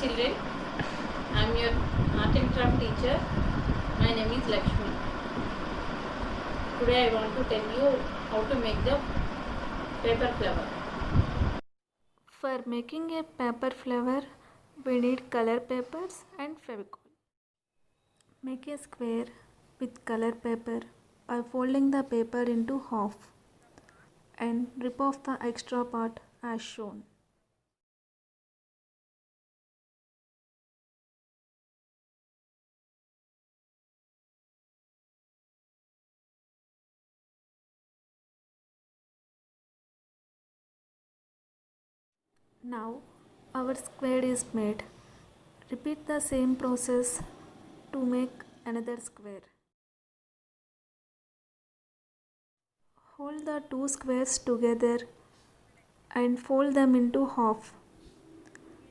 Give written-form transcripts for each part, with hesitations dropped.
children. I am your art and craft teacher. My name is Lakshmi. Today I want to tell you how to make the paper flower. For making a paper flower, we need color papers and Fevicol. Make a square with color paper by folding the paper into half and rip off the extra part as shown. Now our square is made. Repeat the same process to make another square. Hold the two squares together and fold them into half,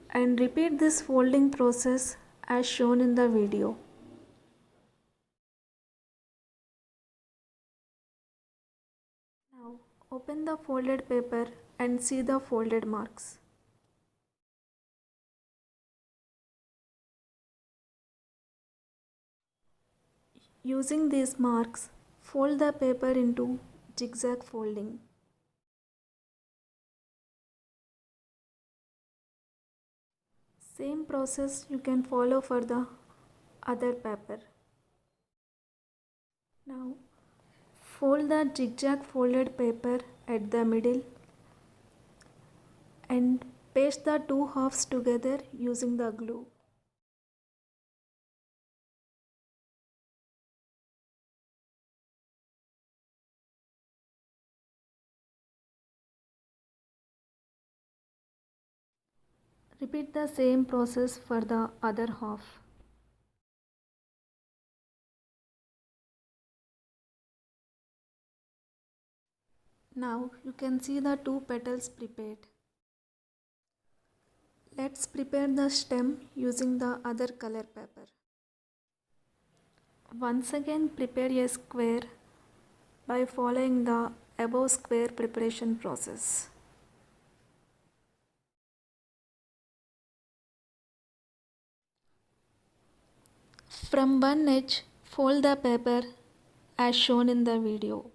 and repeat this folding process as shown in the video. Now open the folded paper and see the folded marks. Using these marks, fold the paper into zigzag folding. Same process you can follow for the other paper. Now fold the zigzag folded paper at the middle and paste the two halves together using the glue. Repeat the same process for the other half. Now you can see the two petals prepared. Let's prepare the stem using the other color paper. Once again prepare a square by following the above square preparation process. From one edge, fold the paper as shown in the video.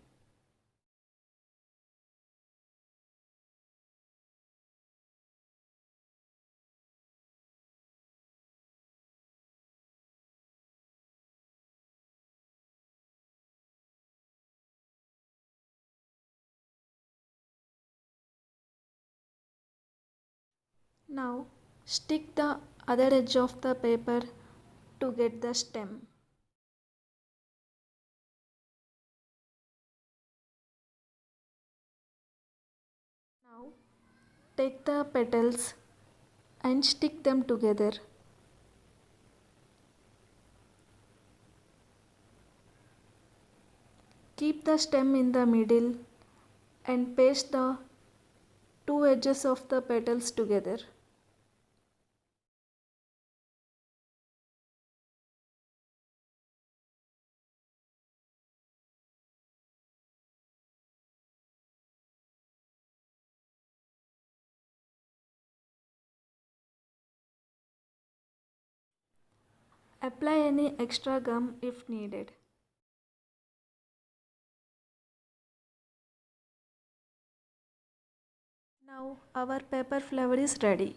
Now stick the other edge of the paper to get the stem. Now take the petals and stick them together. Keep the stem in the middle and paste the two edges of the petals together. Apply any extra gum if needed. Now our paper flower is ready.